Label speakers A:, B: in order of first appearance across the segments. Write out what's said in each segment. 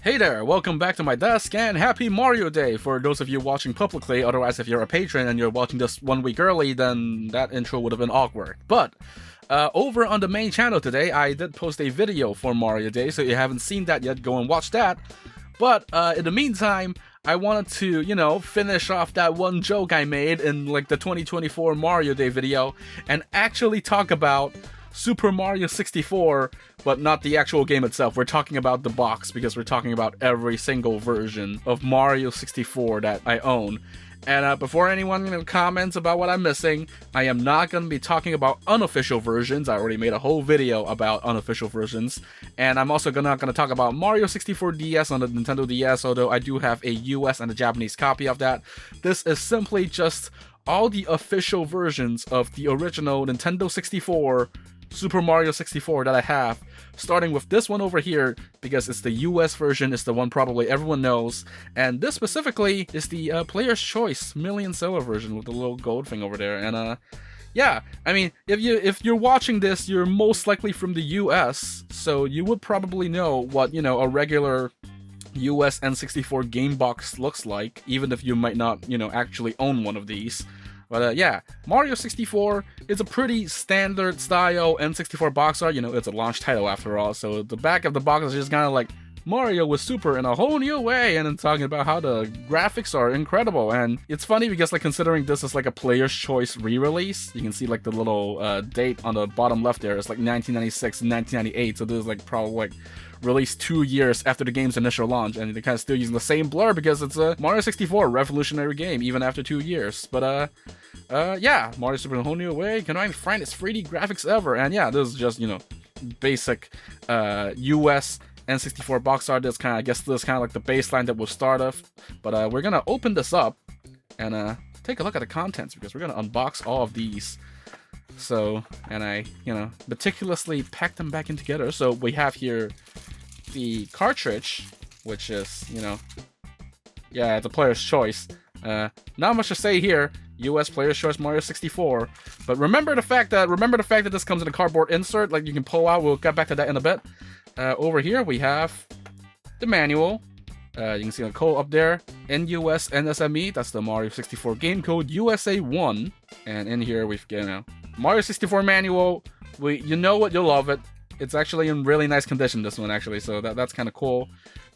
A: Hey there, welcome back to my desk and happy Mario Day for those of you watching publicly. Otherwise, if you're a patron and you're watching this 1 week early, then that intro would have been awkward. But over on the main channel today, I did post a video for Mario Day, so if you haven't seen that yet, go and watch that. But in the meantime, I wanted to, finish off that one joke I made in like the 2024 Mario Day video and actually talk about Super Mario 64, but not the actual game itself. We're talking about the box because we're talking about every single version of Mario 64 that I own. And before anyone comments about what I'm missing, I am not going to be talking about unofficial versions. I already made a whole video about unofficial versions. And I'm also not going to talk about Mario 64 DS on the Nintendo DS, although I do have a US and a Japanese copy of that. This is simply just all the official versions of the original Nintendo 64 Super Mario 64 that I have, starting with this one over here because it's the US version, it's the one probably everyone knows, and this specifically is the Player's Choice Million Seller version with the little gold thing over there. And yeah, I mean, if you're watching this, you're most likely from the US, so you would probably know what a regular US N64 game box looks like, even if you might not actually own one of these. But yeah, Mario 64 is a pretty standard style N64 box art. It's a launch title after all, so the back of the box is just kind of like Mario with Super in a whole new way, and then talking about how the graphics are incredible. And it's funny because considering this is like a Player's Choice re-release, you can see like the little date on the bottom left there. It's like 1996 and 1998, so this is probably released 2 years after the game's initial launch, and they're kind of still using the same blur because it's a Mario 64 revolutionary game even after 2 years. But yeah, Mario Super in a whole new way, can I find its 3D graphics ever? And yeah, this is just basic US N64 box art. That's I guess this is kind of like the baseline that we'll start off. But we're gonna open this up and take a look at the contents because we're gonna unbox all of these. So, and I meticulously packed them back in together. So we have here the cartridge, which is yeah, it's a Player's Choice. Not much to say here. US Player's Choice Mario 64. But remember the fact that this comes in a cardboard insert, like you can pull out. We'll get back to that in a bit. Over here we have the manual. You can see the code up there. NUS NSME. That's the Mario 64 game code USA 1. And in here we've got Mario 64 manual. You know what, you'll love it. It's actually in really nice condition, this one actually, so that's kind of cool.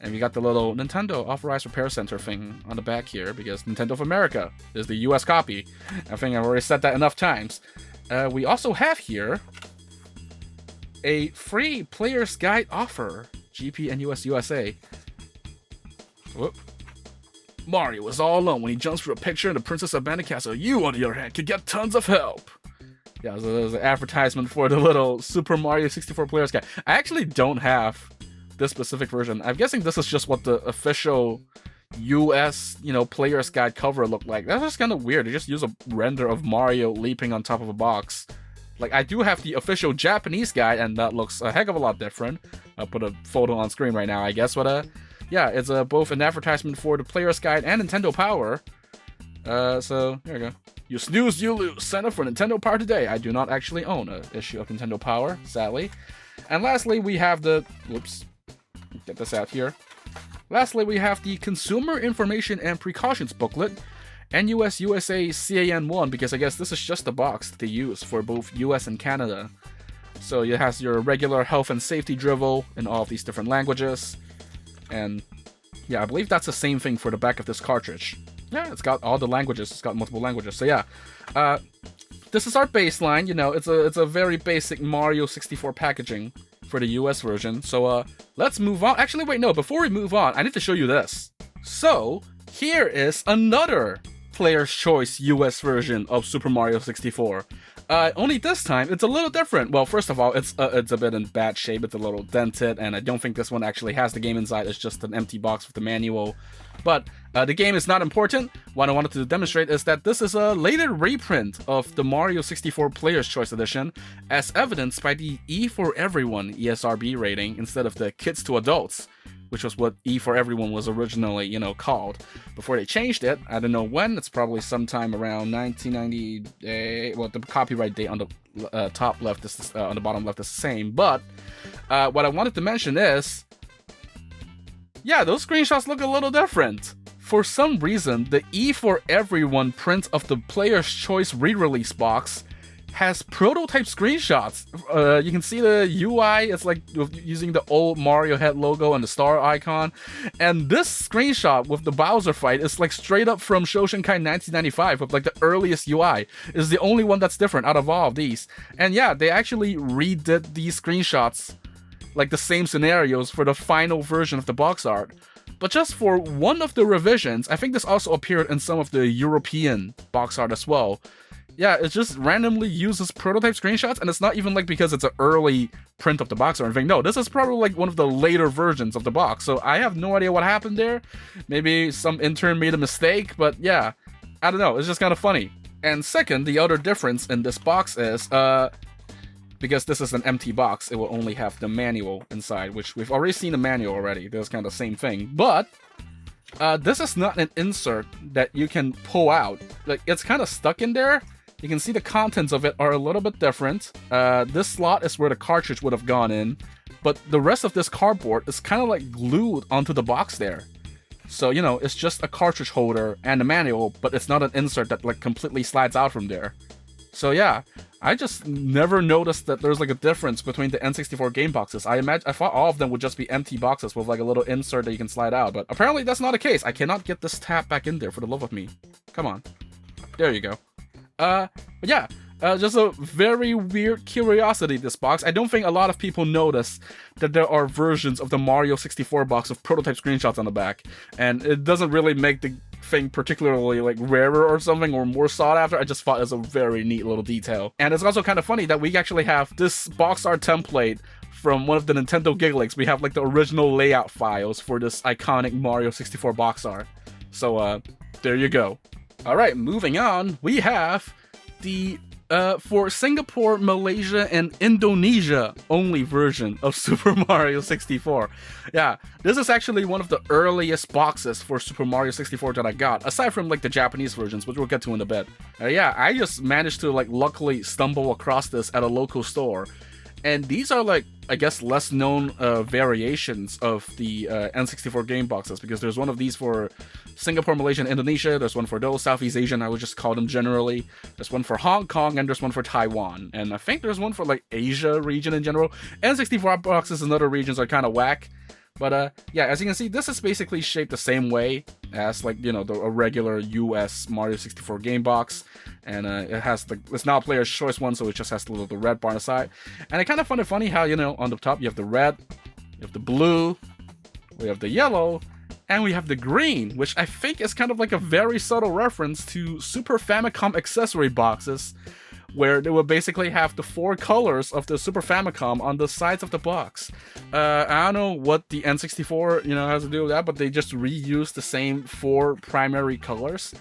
A: And we got the little Nintendo Authorized Repair Center thing on the back here because Nintendo of America is the US copy. I think I've already said that enough times. We also have here a free player's guide offer, GP and US USA. Whoop. Mario is all alone when he jumps through a picture in the Princess Abandoned Castle. You, on the other hand, could get tons of help. Yeah, so there's an advertisement for the little Super Mario 64 player's guide. I actually don't have this specific version. I'm guessing this is just what the official US, player's guide cover looked like. That's just kind of weird. They just use a render of Mario leaping on top of a box. Like, I do have the official Japanese guide, and that looks a heck of a lot different. I'll put a photo on screen right now, I guess. But yeah, it's both an advertisement for the player's guide and Nintendo Power. So there we go. You snooze, you lose. Sign up for Nintendo Power today. I do not actually own an issue of Nintendo Power, sadly. And lastly, we have the... Whoops. Get this out here. Lastly, we have the Consumer Information and Precautions booklet, NUS USA CAN1, because I guess this is just the box that they use for both US and Canada. So it has your regular health and safety drivel in all of these different languages. And yeah, I believe that's the same thing for the back of this cartridge. Yeah, it's got all the languages. It's got multiple languages. So yeah, this is our baseline. It's a very basic Mario 64 packaging for the US version. So let's move on. Actually, wait, no. Before we move on, I need to show you this. So here is another Player's Choice US version of Super Mario 64. Only this time, it's a little different. Well, first of all, it's a bit in bad shape. It's a little dented, and I don't think this one actually has the game inside. It's just an empty box with the manual. But the game is not important. What I wanted to demonstrate is that this is a later reprint of the Mario 64 Player's Choice Edition, as evidenced by the E for Everyone ESRB rating instead of the Kids to Adults, which was what E for Everyone was originally, called. Before they changed it, I don't know when, it's probably sometime around 1998, well, the copyright date on the top left is, on the bottom left is the same, but what I wanted to mention is, yeah, those screenshots look a little different. For some reason, the E for Everyone print of the Player's Choice re-release box has prototype screenshots. You can see the UI, it's like using the old Mario head logo and the star icon. And this screenshot with the Bowser fight is like straight up from Shoshinkai 1995 with like the earliest UI. It's the only one that's different out of all of these. And yeah, they actually redid these screenshots, like the same scenarios, for the final version of the box art. But just for one of the revisions, I think this also appeared in some of the European box art as well. Yeah, it just randomly uses prototype screenshots, and it's not even like because it's an early print of the box or anything. No, this is probably like one of the later versions of the box, so I have no idea what happened there. Maybe some intern made a mistake, but yeah, I don't know, it's just kind of funny. And second, the other difference in this box is, because this is an empty box, it will only have the manual inside, which we've already seen the manual already. That's kind of the same thing. But this is not an insert that you can pull out. Like, it's kind of stuck in there. You can see the contents of it are a little bit different. This slot is where the cartridge would have gone in, but the rest of this cardboard is kind of like glued onto the box there. So, you know, it's just a cartridge holder and a manual, but it's not an insert that like completely slides out from there. So yeah, I just never noticed that there's like a difference between the N64 game boxes. I thought all of them would just be empty boxes with like a little insert that you can slide out, but apparently that's not the case. I cannot get this tab back in there for the love of me. Come on. There you go. But yeah, just a very weird curiosity, this box. I don't think a lot of people notice that there are versions of the Mario 64 box with prototype screenshots on the back, and it doesn't really make the thing particularly like rarer or something or more sought after. I just thought it was a very neat little detail. And it's also kind of funny that we actually have this box art template from one of the Nintendo Gig Leaks. We have like the original layout files for this iconic Mario 64 box art. So there you go. Alright, moving on, we have the for Singapore, Malaysia, and Indonesia only version of Super Mario 64. Yeah, this is actually one of the earliest boxes for Super Mario 64 that I got, aside from like the Japanese versions, which we'll get to in a bit. Yeah, I just managed to like luckily stumble across this at a local store. And these are like, I guess, less known variations of the N64 game boxes, because there's one of these for Singapore, Malaysia, and Indonesia. There's one for those, Southeast Asian, I would just call them generally. There's one for Hong Kong, and there's one for Taiwan. And I think there's one for like Asia region in general. N64 boxes in other regions are kind of whack. But yeah, as you can see, this is basically shaped the same way as like, you know, a regular US Mario 64 game box. And it has it's now a player's choice one, so it just has the red bar on the side. And it kind of funny how, you know, on the top you have the red, you have the blue, we have the yellow, and we have the green, which I think is kind of like a very subtle reference to Super Famicom accessory boxes, where they would basically have the 4 colors of the Super Famicom on the sides of the box. I don't know what the N64, you know, has to do with that, but they just reused the same 4 primary colors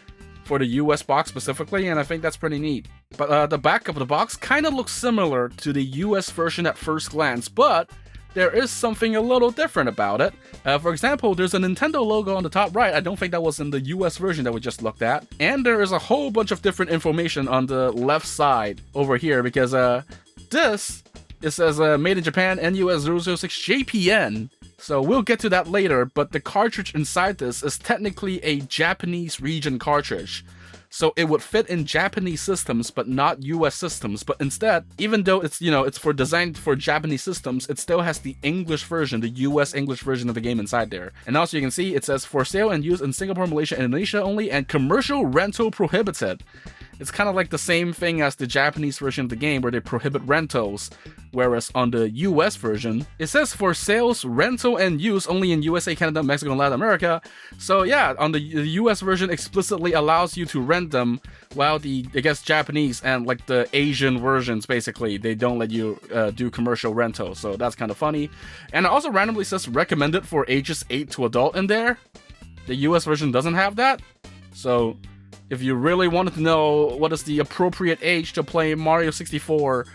A: for the US box specifically, and I think that's pretty neat. But the back of the box kind of looks similar to the US version at first glance, but there is something a little different about it. For example, there's a Nintendo logo on the top right. I don't think that was in the US version that we just looked at. And there is a whole bunch of different information on the left side over here, because it says made in Japan, NUS 006 JPN. So we'll get to that later, but the cartridge inside this is technically a Japanese region cartridge. So it would fit in Japanese systems, but not US systems. But instead, even though it's, you know, it's designed for Japanese systems, it still has the English version, the US English version of the game inside there. And also you can see it says for sale and use in Singapore, Malaysia, and Indonesia only, and commercial rental prohibited. It's kind of like the same thing as the Japanese version of the game, where they prohibit rentals, whereas on the US version, it says for sales, rental, and use only in USA, Canada, Mexico, and Latin America. So yeah, on the US version explicitly allows you to rent them, while the, I guess, Japanese and like the Asian versions, basically, they don't let you do commercial rental. So that's kind of funny. And it also randomly says recommended for ages 8 to adult in there. The US version doesn't have that. So if you really wanted to know what is the appropriate age to play Mario 64,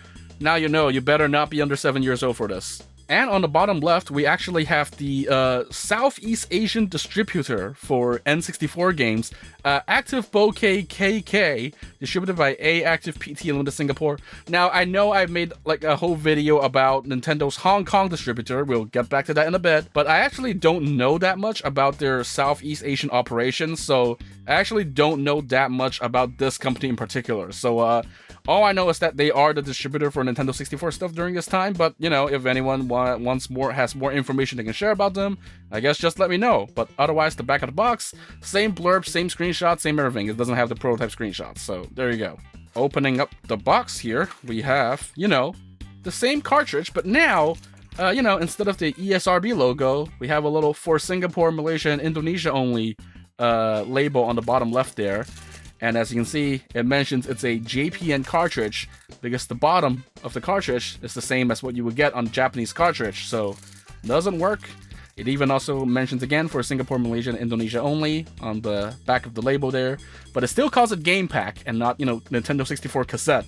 A: now you know, you better not be under 7 years old for this. And on the bottom left, we actually have the Southeast Asian distributor for N64 games, Active Bokeh KK, distributed by A Active PT Limited Singapore. Now, I know I made like a whole video about Nintendo's Hong Kong distributor. We'll get back to that in a bit. But I actually don't know that much about their Southeast Asian operations, so I actually don't know that much about this company in particular. So, all I know is that they are the distributor for Nintendo 64 stuff during this time, but, you know, if anyone has more information they can share about them, I guess just let me know. But otherwise, the back of the box, same blurb, same screenshot, same everything. It doesn't have the prototype screenshots, so there you go. Opening up the box here, we have, you know, the same cartridge, but now, you know, instead of the ESRB logo, we have a little for Singapore, Malaysia, and Indonesia only label on the bottom left there. And as you can see, it mentions it's a JPN cartridge because the bottom of the cartridge is the same as what you would get on Japanese cartridge. So, doesn't work. It even also mentions again for Singapore, Malaysia, and Indonesia only on the back of the label there. But it still calls it Game Pack and not, you know, Nintendo 64 cassette,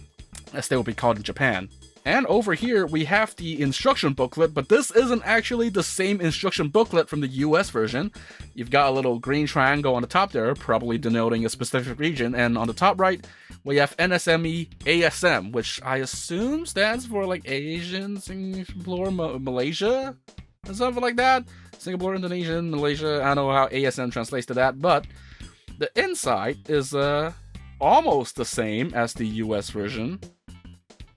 A: as they will be called in Japan. And over here, we have the instruction booklet, but this isn't actually the same instruction booklet from the US version. You've got a little green triangle on the top there, probably denoting a specific region, and on the top right, we have NSME ASM, which I assume stands for like Asian Singapore Malaysia? Or something like that? Singapore, Indonesia, Malaysia, I don't know how ASM translates to that, but the inside is almost the same as the US version.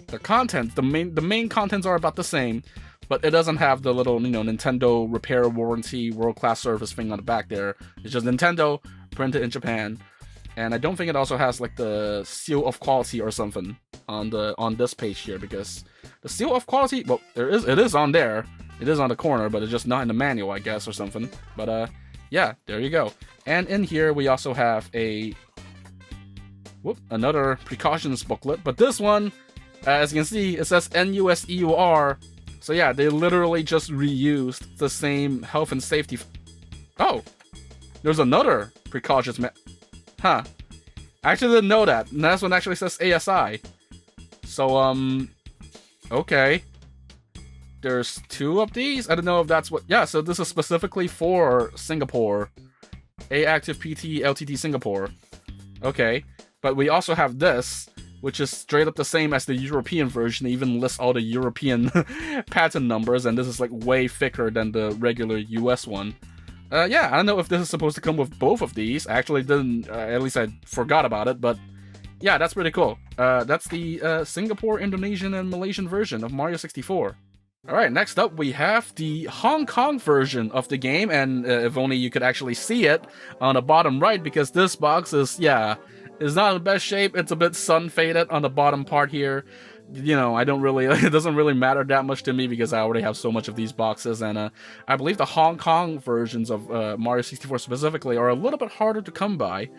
A: The contents, the main contents are about the same, but it doesn't have the little, you know, Nintendo repair warranty world-class service thing on the back there. It's just Nintendo printed in Japan, and I don't think it also has like the seal of quality or something on this page here, because the seal of quality, well, it is on there. It is on the corner, but it's just not in the manual, I guess, or something. But yeah, there you go. And in here we also have another precautions booklet, but this one, as you can see, it says NUSEUR. So yeah, they literally just reused the same health and safety. Oh, there's another precautions. Huh. I actually didn't know that. And this one actually says ASI. So, okay. There's two of these. I don't know if that's what. Yeah, so this is specifically for Singapore. A Active PT LTD Singapore. Okay. But we also have this, which is straight up the same as the European version. It even lists all the European patent numbers, and this is like way thicker than the regular US one. Yeah, I don't know if this is supposed to come with both of these. I actually didn't, at least I forgot about it, but yeah, that's pretty cool. That's the Singapore, Indonesian, and Malaysian version of Mario 64. Alright, next up we have the Hong Kong version of the game, and if only you could actually see it on the bottom right, because this box is, yeah, is not in the best shape. It's a bit sun faded on the bottom part here. You know, I don't really, it doesn't really matter that much to me because I already have so much of these boxes, and I believe the Hong Kong versions of Mario 64 specifically are a little bit harder to come by.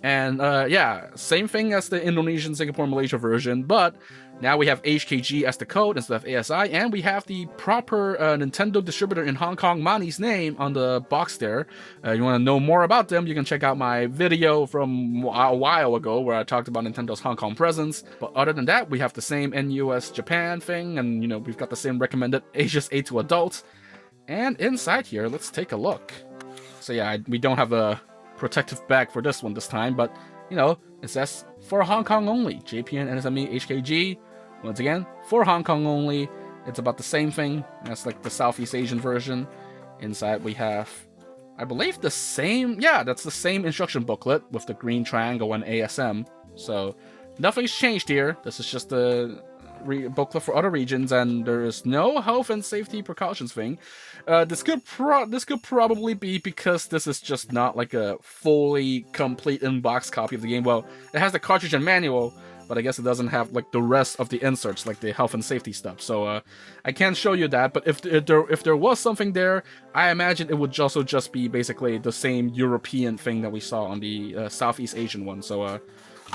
A: And yeah, same thing as the Indonesian, Singapore, Malaysia version, but now we have HKG as the code instead of ASI, and we have the proper Nintendo distributor in Hong Kong, Mani's name, on the box there. You want to know more about them, you can check out my video from a while ago where I talked about Nintendo's Hong Kong presence. But other than that, we have the same NUS Japan thing, and you know, we've got the same recommended ages 8 to adults. And inside here, let's take a look. So yeah, we don't have a protective bag for this one this time, but you know, it says for Hong Kong only, JPN NSME HKG. Once again, for Hong Kong only. It's about the same thing as like the Southeast Asian version. Inside we have, I believe, the same, yeah, that's the same instruction booklet with the green triangle and ASM. So nothing's changed here. This is just the booklet for other regions, and there is no health and safety precautions thing. This could probably be because this is just not like a fully complete in-box copy of the game. Well, it has the cartridge and manual, but I guess it doesn't have like the rest of the inserts, like the health and safety stuff. So I can't show you that. But if there was something there, I imagine it would also just be basically the same European thing that we saw on the Southeast Asian one. So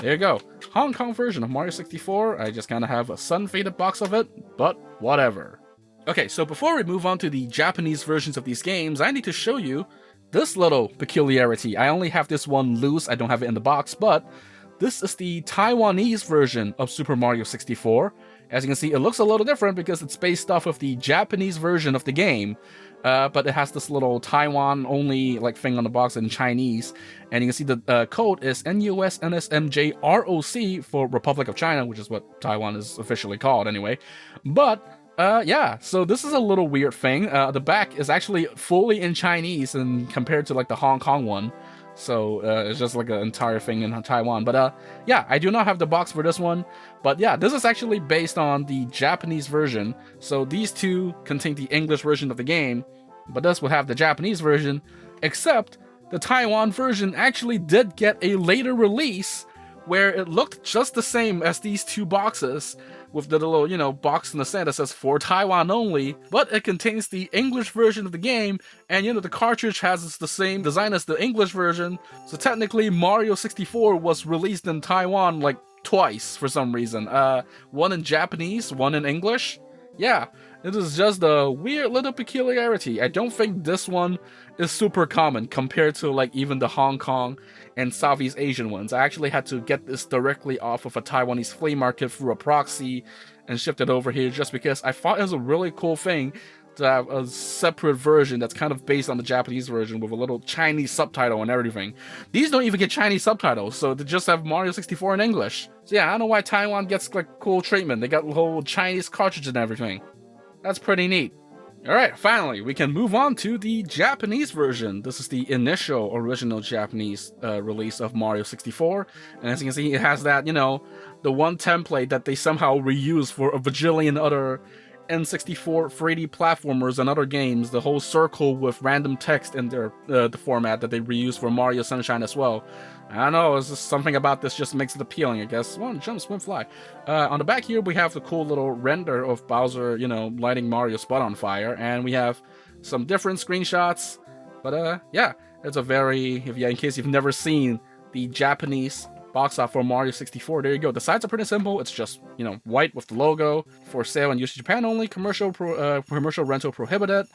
A: there you go, Hong Kong version of Mario 64. I just kind of have a sun-faded box of it, but whatever. Okay, so before we move on to the Japanese versions of these games, I need to show you this little peculiarity. I only have this one loose, I don't have it in the box, but this is the Taiwanese version of Super Mario 64, As you can see, it looks a little different because it's based off of the Japanese version of the game, but it has this little Taiwan only like thing on the box in Chinese, and you can see the code is NUSNSMJROC for Republic of China, which is what Taiwan is officially called anyway. But yeah, so this is a little weird thing. The back is actually fully in Chinese and compared to like the Hong Kong one. So it's just like an entire thing in Taiwan. But yeah, I do not have the box for this one. But yeah, this is actually based on the Japanese version. So these two contain the English version of the game, but this would have the Japanese version, except the Taiwan version actually did get a later release where it looked just the same as these two boxes, with the little, you know, box in the center that says for Taiwan only, but it contains the English version of the game, and you know, the cartridge has the same design as the English version, so technically Mario 64 was released in Taiwan like twice for some reason. One in Japanese, one in English. Yeah, it is just a weird little peculiarity. I don't think this one is super common compared to like even the Hong Kong and Southeast Asian ones. I actually had to get this directly off of a Taiwanese flea market through a proxy and shipped it over here just because I thought it was a really cool thing to have a separate version that's kind of based on the Japanese version with a little Chinese subtitle and everything. These don't even get Chinese subtitles, so they just have Mario 64 in English. So yeah, I don't know why Taiwan gets like cool treatment. They got the whole Chinese cartridge and everything. That's pretty neat. Alright, finally, we can move on to the Japanese version. This is the initial original Japanese release of Mario 64. And as you can see, it has that, you know, the one template that they somehow reuse for a bajillion other N64 3D platformers and other games. The whole circle with random text in their the format that they reuse for Mario Sunshine as well. I don't know, it's just something about this just makes it appealing, I guess. Well, jump, swim, fly. On the back here, we have the cool little render of Bowser, you know, lighting Mario's butt on fire, and we have some different screenshots. But yeah, it's a very, in case you've never seen the Japanese box art for Mario 64, there you go. The sides are pretty simple. It's just, you know, white with the logo, for sale and use in Japan only, commercial rental prohibited.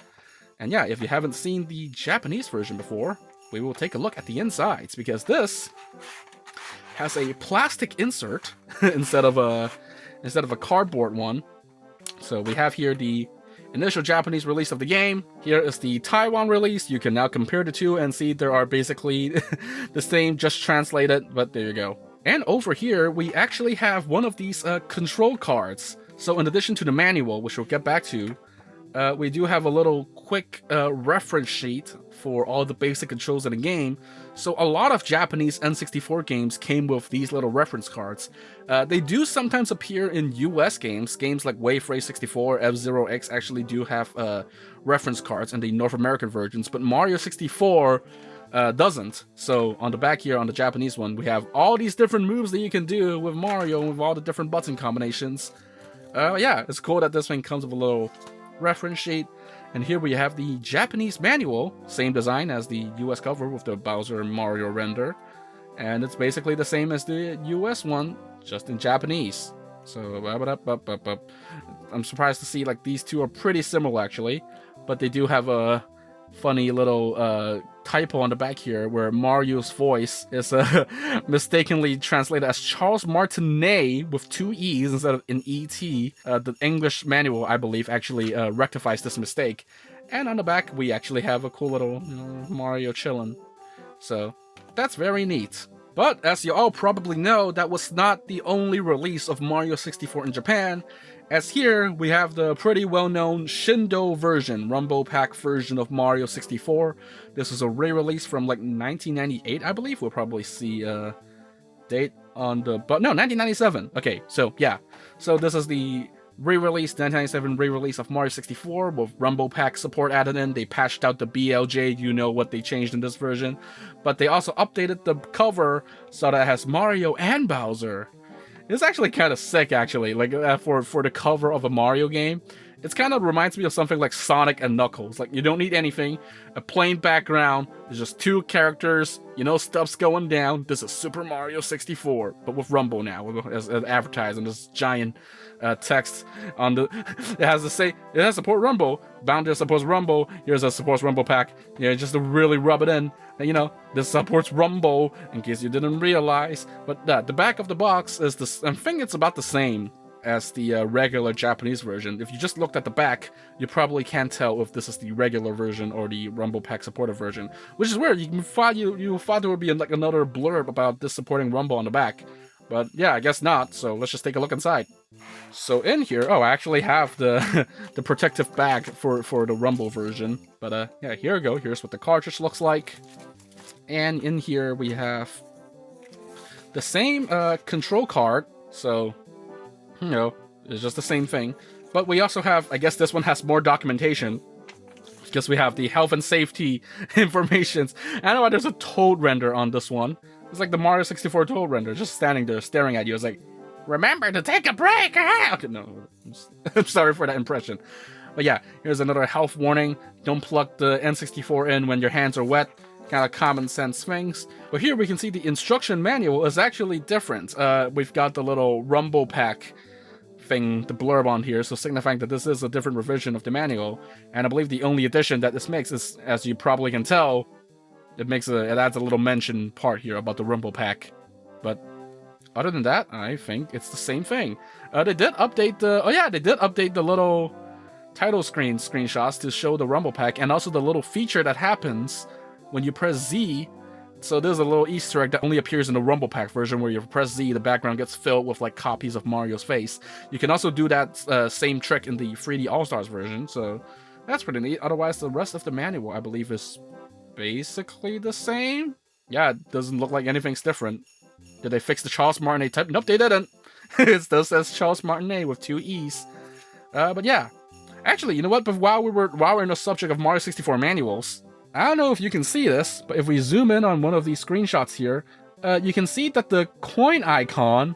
A: And yeah, if you haven't seen the Japanese version before, we will take a look at the insides, because this has a plastic insert instead of a cardboard one. So we have here the initial Japanese release of the game. Here is the Taiwan release. You can now compare the two and see there are basically the same, just translated, but there you go. And over here, we actually have one of these control cards. So in addition to the manual, which we'll get back to, we do have a little quick reference sheet for all the basic controls in the game. So a lot of Japanese N64 games came with these little reference cards. They do sometimes appear in US games. Games like Wave Race 64, F-Zero X actually do have reference cards in the North American versions, but Mario 64 doesn't. So on the back here, on the Japanese one, we have all these different moves that you can do with Mario with all the different button combinations. Yeah, it's cool that this thing comes with a little reference sheet. And here we have the Japanese manual, same design as the US cover with the Bowser and Mario render, and it's basically the same as the US one, just in Japanese. So I'm surprised to see like these two are pretty similar actually, but they do have a funny little typo on the back here where Mario's voice is mistakenly translated as Charles Martinet with two E's instead of an E-T. The English manual, I believe, actually rectifies this mistake. And on the back, we actually have a cool little, you know, Mario chillin'. So that's very neat. But as you all probably know, that was not the only release of Mario 64 in Japan, as here we have the pretty well-known Shindou version, Rumble Pack version of Mario 64. This is a re-release from like 1998, I believe. We'll probably see a date on the... but no, 1997. Okay, so yeah. So this is the re-release, 1997 re-release of Mario 64 with Rumble Pack support added in. They patched out the BLJ, you know what they changed in this version. But they also updated the cover so that it has Mario and Bowser. It's actually kind of sick, actually, like for the cover of a Mario game. It kind of reminds me of something like Sonic and Knuckles. Like, you don't need anything, a plain background, there's just two characters, you know, stuff's going down. This is Super Mario 64, but with Rumble now, as advertised, and this giant text on the... it has to say, it has support Rumble, Boundary supports Rumble, here's a supports Rumble pack, yeah, just to really rub it in. And, you know, this supports Rumble, in case you didn't realize. But the back of the box is this, I think it's about the same as the regular Japanese version. If you just looked at the back, you probably can't tell if this is the regular version or the Rumble Pack supported version, which is weird. You thought there would be like another blurb about this supporting Rumble on the back, but yeah, I guess not. So let's just take a look inside. So in here, oh, I actually have the the protective bag for the Rumble version. But yeah, here we go. Here's what the cartridge looks like, and in here we have the same control card. So you know, it's just the same thing. But we also have, I guess this one has more documentation, because we have the health and safety information. I know there's a Toad render on this one. It's like the Mario 64 Toad render, just standing there staring at you. It's like, remember to take a break! Okay, no, I'm sorry for that impression. But yeah, here's another health warning. Don't plug the N64 in when your hands are wet. Kind of common sense things. But here we can see the instruction manual is actually different. We've got the little Rumble Pack thing, the blurb on here, so signifying that this is a different revision of the manual. And I believe the only addition that this makes is, as you probably can tell, it adds a little mention part here about the Rumble Pack. But other than that, I think it's the same thing. They did update the little title screen screenshots to show the Rumble Pack, and also the little feature that happens when you press Z. So there's a little Easter egg that only appears in the Rumble Pack version, where you press Z, the background gets filled with like copies of Mario's face. You can also do that same trick in the 3D All-Stars version, so that's pretty neat. Otherwise, the rest of the manual, I believe, is basically the same. Yeah, it doesn't look like anything's different. Did they fix the Charles Martinet type? Nope, they didn't. It still says Charles Martinet with 2 E's. But yeah. Actually, you know what? But while we're in the subject of Mario 64 manuals, I don't know if you can see this, but if we zoom in on one of these screenshots here, you can see that the coin icon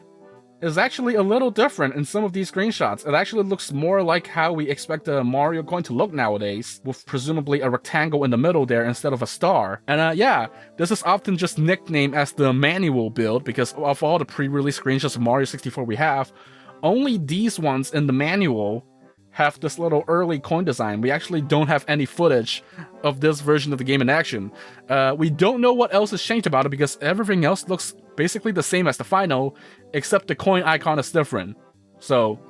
A: is actually a little different in some of these screenshots. It actually looks more like how we expect a Mario coin to look nowadays, with presumably a rectangle in the middle there instead of a star. And yeah, this is often just nicknamed as the manual build, because of all the pre-release screenshots of Mario 64 we have, only these ones in the manual have this little early coin design. We actually don't have any footage of this version of the game in action. We don't know what else has changed about it, because everything else looks basically the same as the final, except the coin icon is different. So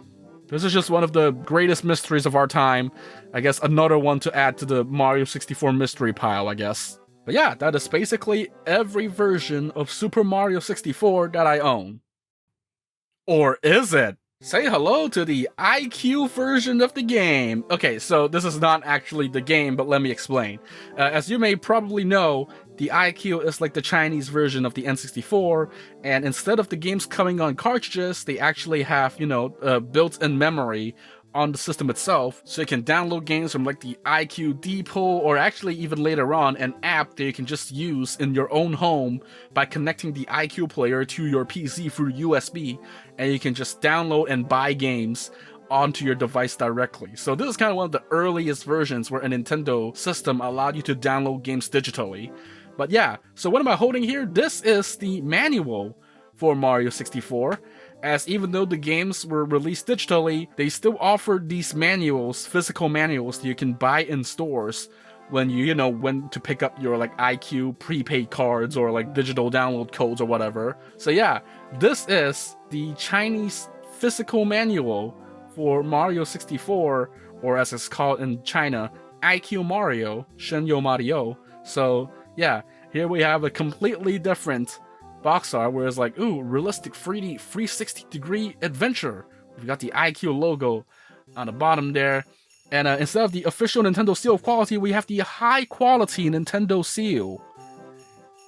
A: this is just one of the greatest mysteries of our time. I guess another one to add to the Mario 64 mystery pile, I guess. But yeah, that is basically every version of Super Mario 64 that I own. Or is it? Say hello to the iQue version of the game. Okay, so this is not actually the game, but let me explain. As you may probably know, the iQue is like the Chinese version of the N64, and instead of the games coming on cartridges, they actually have, built-in memory on the system itself, so you can download games from like the iQue Depot, or actually even later on an app that you can just use in your own home by connecting the iQue player to your PC through USB, and you can just download and buy games onto your device directly. So this is kind of one of the earliest versions where a Nintendo system allowed you to download games digitally. But yeah, so what am I holding here? This is the manual for Mario 64. As even though the games were released digitally, they still offered these manuals, physical manuals, that you can buy in stores when you when to pick up your like iQue prepaid cards or like digital download codes or whatever. So yeah, this is the Chinese physical manual for Mario 64, or as it's called in China, iQue Mario, Shindou Mario. So yeah, here we have a completely different box art, where it's like, ooh, realistic 3D 360-degree adventure. We've got the iQue logo on the bottom there, and instead of the official Nintendo seal of quality, we have the high quality Nintendo seal.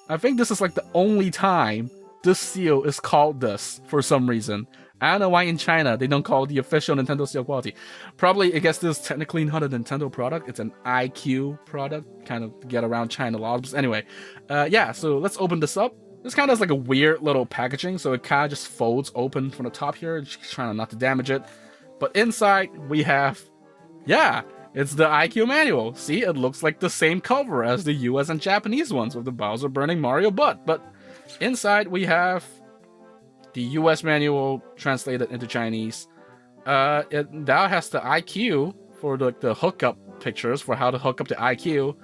A: I think this is like the only time this seal is called this for some reason. I don't know why in China they don't call it the official Nintendo seal of quality. Probably, I guess this is technically not a Nintendo product, it's an iQue product, kind of to get around China laws. Anyway, yeah, so let's open this up. This kind of has like a weird little packaging, so it kind of just folds open from the top here, just trying not to damage it. But inside we have, yeah, it's the iQue manual. See, it looks like the same cover as the US and Japanese ones with the Bowser burning Mario butt. But inside we have the US manual translated into Chinese. It now has the iQue for the hookup pictures for how to hook up the iQue.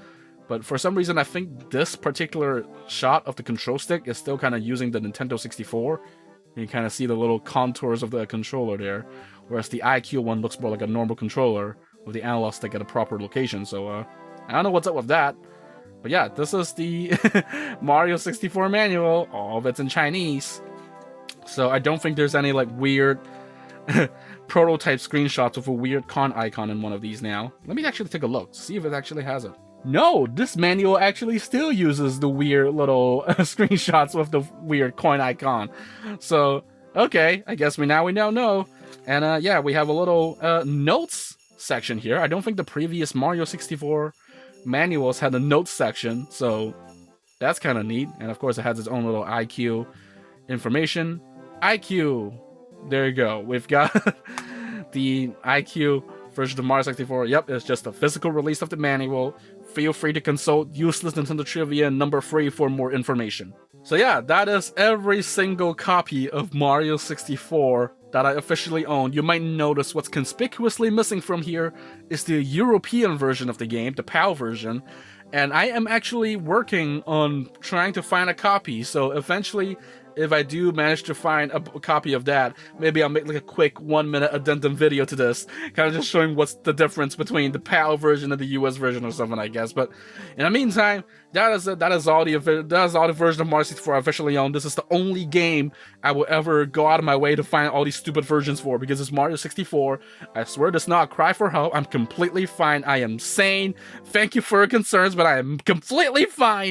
A: But for some reason, I think this particular shot of the control stick is still kind of using the Nintendo 64. You can kind of see the little contours of the controller there, whereas the iQue one looks more like a normal controller with the analog stick at a proper location. So I don't know what's up with that. But yeah, this is the Mario 64 manual. All of it's in Chinese. So I don't think there's any like weird prototype screenshots with a weird con icon in one of these now. Let me actually take a look, see if it actually has it. No, this manual actually still uses the weird little screenshots with the weird coin icon. So, okay, I guess we now know. And yeah, we have a little notes section here. I don't think the previous Mario 64 manuals had a notes section, so that's kind of neat. And of course, it has its own little iQue information. iQue, there you go. We've got the iQue version of Mario 64. Yep, it's just a physical release of the manual. Feel free to consult Useless Nintendo Trivia number 3 for more information. So yeah, that is every single copy of Mario 64 that I officially own. You might notice what's conspicuously missing from here is the European version of the game, the PAL version, and I am actually working on trying to find a copy, so eventually, if I do manage to find a copy of that, maybe I'll make like a quick 1-minute addendum video to this, kind of just showing what's the difference between the PAL version and the US version or something, I guess. But in the meantime, that is all the version of Mario 64 I officially own. This is the only game I will ever go out of my way to find all these stupid versions for, because it's Mario 64. I swear this is not a cry for help. I'm completely fine. I am sane. Thank you for your concerns, but I am completely fine.